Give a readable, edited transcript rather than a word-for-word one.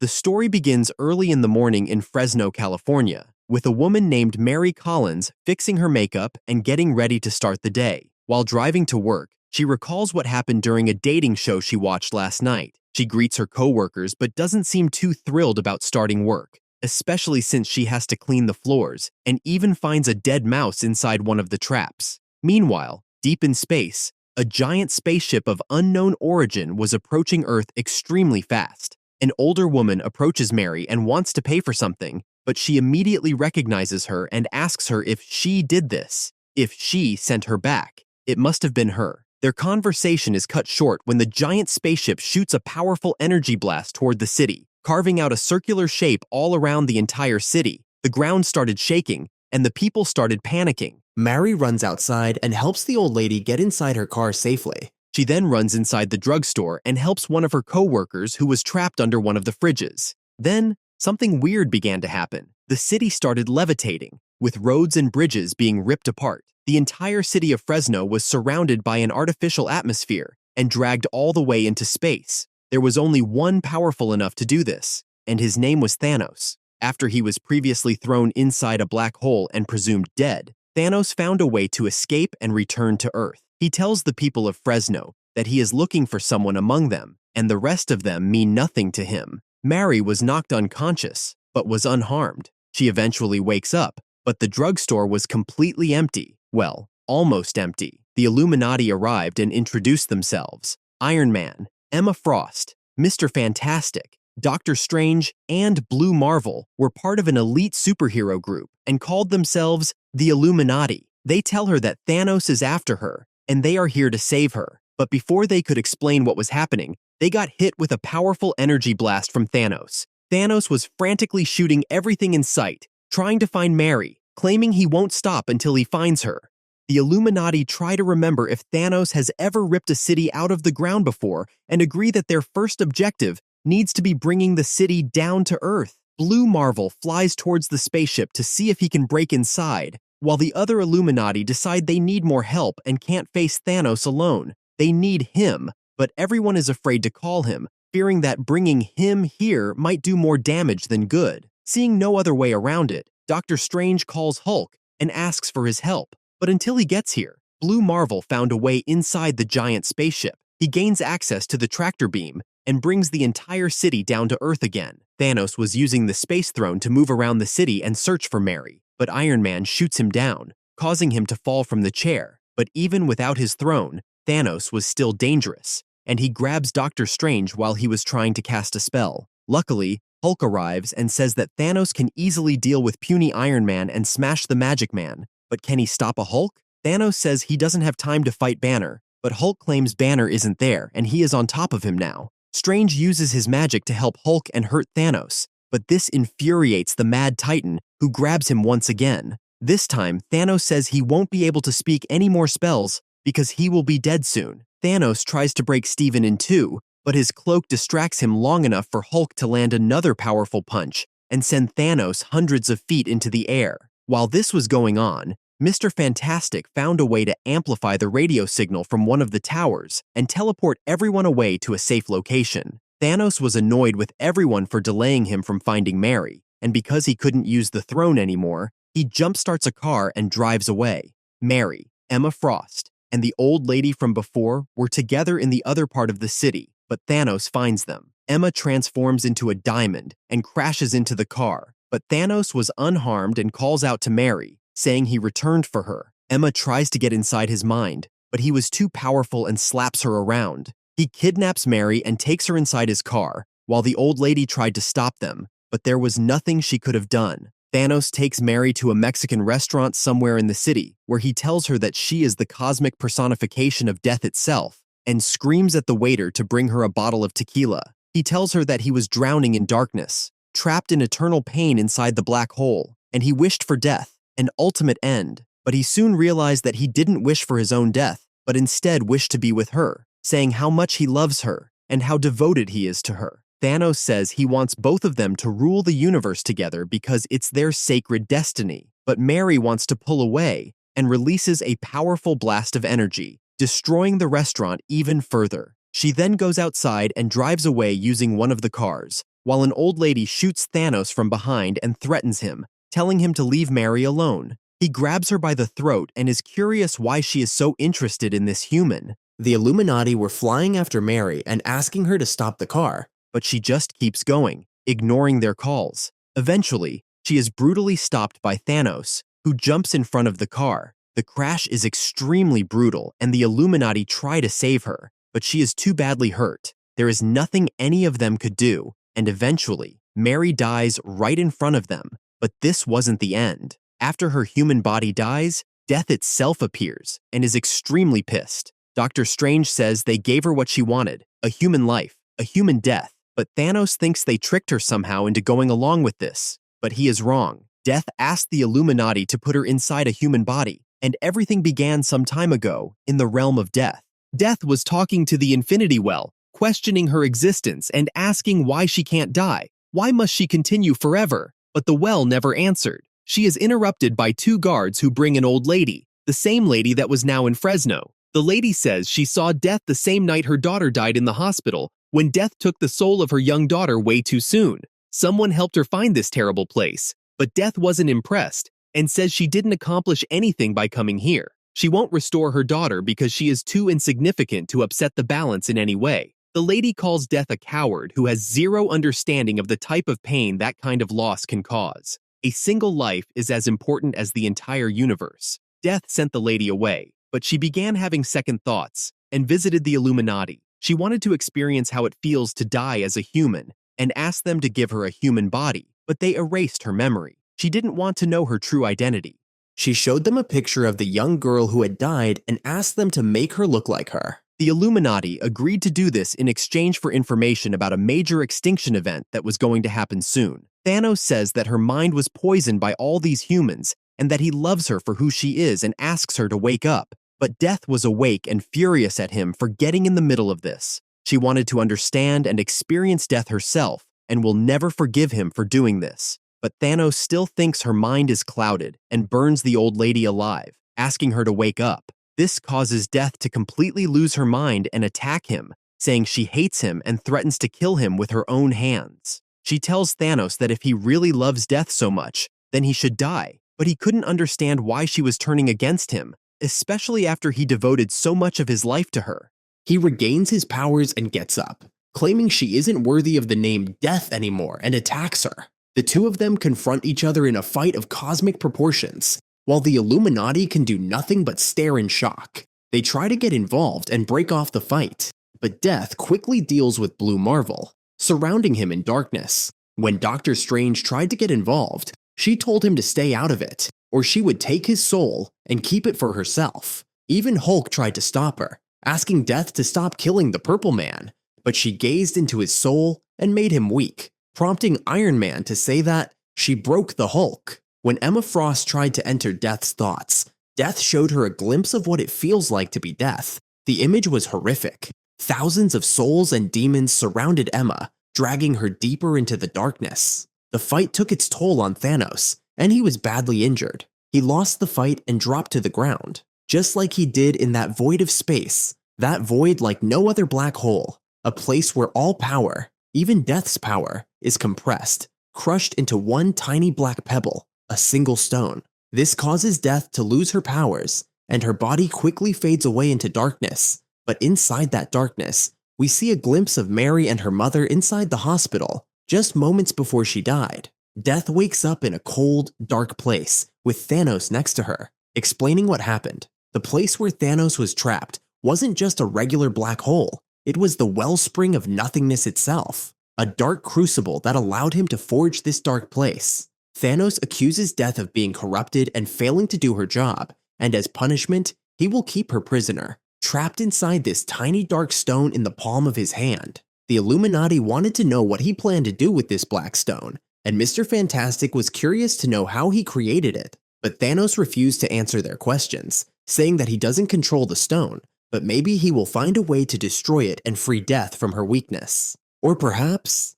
The story begins early in the morning in Fresno, California, with a woman named Mary Collins fixing her makeup and getting ready to start the day. While driving to work, she recalls what happened during a dating show she watched last night. She greets her coworkers but doesn't seem too thrilled about starting work, especially since she has to clean the floors and even finds a dead mouse inside one of the traps. Meanwhile, deep in space, a giant spaceship of unknown origin was approaching Earth extremely fast. An older woman approaches Mary and wants to pay for something, but she immediately recognizes her and asks her if she did this, if she sent her back. It must have been her. Their conversation is cut short when the giant spaceship shoots a powerful energy blast toward the city, carving out a circular shape all around the entire city. The ground started shaking, and the people started panicking. Mary runs outside and helps the old lady get inside her car safely. She then runs inside the drugstore and helps one of her co-workers who was trapped under one of the fridges. Then, something weird began to happen. The city started levitating, with roads and bridges being ripped apart. The entire city of Fresno was surrounded by an artificial atmosphere and dragged all the way into space. There was only one powerful enough to do this, and his name was Thanos. After he was previously thrown inside a black hole and presumed dead, Thanos found a way to escape and return to Earth. He tells the people of Fresno that he is looking for someone among them, and the rest of them mean nothing to him. Mary was knocked unconscious, but was unharmed. She eventually wakes up, but the drugstore was completely empty. Well, almost empty. The Illuminati arrived and introduced themselves. Iron Man, Emma Frost, Mr. Fantastic, Doctor Strange, and Blue Marvel were part of an elite superhero group and called themselves the Illuminati. They tell her that Thanos is after her, and they are here to save her. But before they could explain what was happening, they got hit with a powerful energy blast from Thanos. Thanos was frantically shooting everything in sight, trying to find Mary, claiming he won't stop until he finds her. The Illuminati try to remember if Thanos has ever ripped a city out of the ground before and agree that their first objective needs to be bringing the city down to Earth. Blue Marvel flies towards the spaceship to see if he can break inside, while the other Illuminati decide they need more help and can't face Thanos alone. They need him, but everyone is afraid to call him, fearing that bringing him here might do more damage than good. Seeing no other way around it, Doctor Strange calls Hulk and asks for his help. But until he gets here, Blue Marvel found a way inside the giant spaceship. He gains access to the tractor beam and brings the entire city down to Earth again. Thanos was using the space throne to move around the city and search for Mary, but Iron Man shoots him down, causing him to fall from the chair. But even without his throne, Thanos was still dangerous, and he grabs Doctor Strange while he was trying to cast a spell. Luckily, Hulk arrives and says that Thanos can easily deal with puny Iron Man and smash the Magic Man. But can he stop a Hulk? Thanos says he doesn't have time to fight Banner, but Hulk claims Banner isn't there and he is on top of him now. Strange uses his magic to help Hulk and hurt Thanos, but this infuriates the Mad Titan, who grabs him once again. This time, Thanos says he won't be able to speak any more spells because he will be dead soon. Thanos tries to break Steven in two, but his cloak distracts him long enough for Hulk to land another powerful punch and send Thanos hundreds of feet into the air. While this was going on, Mr. Fantastic found a way to amplify the radio signal from one of the towers and teleport everyone away to a safe location. Thanos was annoyed with everyone for delaying him from finding Mary, and because he couldn't use the throne anymore, he jumpstarts a car and drives away. Mary, Emma Frost, and the old lady from before were together in the other part of the city, but Thanos finds them. Emma transforms into a diamond and crashes into the car, but Thanos was unharmed and calls out to Mary, saying he returned for her. Emma tries to get inside his mind, but he was too powerful and slaps her around. He kidnaps Mary and takes her inside his car, while the old lady tried to stop them, but there was nothing she could have done. Thanos takes Mary to a Mexican restaurant somewhere in the city, where he tells her that she is the cosmic personification of death itself, and screams at the waiter to bring her a bottle of tequila. He tells her that he was drowning in darkness, trapped in eternal pain inside the black hole, and he wished for death, an ultimate end. But he soon realized that he didn't wish for his own death, but instead wished to be with her, saying how much he loves her and how devoted he is to her. Thanos says he wants both of them to rule the universe together because it's their sacred destiny. But Mary wants to pull away and releases a powerful blast of energy, destroying the restaurant even further. She then goes outside and drives away using one of the cars, while an old lady shoots Thanos from behind and threatens him, telling him to leave Mary alone. He grabs her by the throat and is curious why she is so interested in this human. The Illuminati were flying after Mary and asking her to stop the car, but she just keeps going, ignoring their calls. Eventually, she is brutally stopped by Thanos, who jumps in front of the car. The crash is extremely brutal, and the Illuminati try to save her, but she is too badly hurt. There is nothing any of them could do, and eventually, Mary dies right in front of them. But this wasn't the end. After her human body dies, Death itself appears and is extremely pissed. Doctor Strange says they gave her what she wanted, a human life, a human death, but Thanos thinks they tricked her somehow into going along with this. But he is wrong. Death asked the Illuminati to put her inside a human body, and everything began some time ago in the realm of Death. Death was talking to the Infinity Well, questioning her existence and asking why she can't die. Why must she continue forever? But the well never answered. She is interrupted by two guards who bring an old lady, the same lady that was now in Fresno. The lady says she saw Death the same night her daughter died in the hospital, when Death took the soul of her young daughter way too soon. Someone helped her find this terrible place, but Death wasn't impressed and says she didn't accomplish anything by coming here. She won't restore her daughter because she is too insignificant to upset the balance in any way. The lady calls Death a coward who has zero understanding of the type of pain that kind of loss can cause. A single life is as important as the entire universe. Death sent the lady away, but she began having second thoughts and visited the Illuminati. She wanted to experience how it feels to die as a human and asked them to give her a human body, but they erased her memory. She didn't want to know her true identity. She showed them a picture of the young girl who had died and asked them to make her look like her. The Illuminati agreed to do this in exchange for information about a major extinction event that was going to happen soon. Thanos says that her mind was poisoned by all these humans and that he loves her for who she is and asks her to wake up. But Death was awake and furious at him for getting in the middle of this. She wanted to understand and experience death herself and will never forgive him for doing this. But Thanos still thinks her mind is clouded and burns the old lady alive, asking her to wake up. This causes Death to completely lose her mind and attack him, saying she hates him and threatens to kill him with her own hands. She tells Thanos that if he really loves Death so much, then he should die, but he couldn't understand why she was turning against him, especially after he devoted so much of his life to her. He regains his powers and gets up, claiming she isn't worthy of the name Death anymore and attacks her. The two of them confront each other in a fight of cosmic proportions, while the Illuminati can do nothing but stare in shock. They try to get involved and break off the fight, but Death quickly deals with Blue Marvel, surrounding him in darkness. When Doctor Strange tried to get involved, she told him to stay out of it, or she would take his soul and keep it for herself. Even Hulk tried to stop her, asking Death to stop killing the Purple Man, but she gazed into his soul and made him weak, prompting Iron Man to say that she broke the Hulk. When Emma Frost tried to enter Death's thoughts, Death showed her a glimpse of what it feels like to be Death. The image was horrific. Thousands of souls and demons surrounded Emma, dragging her deeper into the darkness. The fight took its toll on Thanos, and he was badly injured. He lost the fight and dropped to the ground, just like he did in that void of space, that void like no other black hole, a place where all power, even Death's power, is compressed, crushed into one tiny black pebble, a single stone. This causes Death to lose her powers, and her body quickly fades away into darkness. But inside that darkness, we see a glimpse of Mary and her mother inside the hospital, just moments before she died. Death wakes up in a cold, dark place, with Thanos next to her, explaining what happened. The place where Thanos was trapped wasn't just a regular black hole, it was the wellspring of nothingness itself, a dark crucible that allowed him to forge this dark place. Thanos accuses Death of being corrupted and failing to do her job, and as punishment, he will keep her prisoner, trapped inside this tiny dark stone in the palm of his hand. The Illuminati wanted to know what he planned to do with this black stone, and Mr. Fantastic was curious to know how he created it, but Thanos refused to answer their questions, saying that he doesn't control the stone, but maybe he will find a way to destroy it and free Death from her weakness. Or perhaps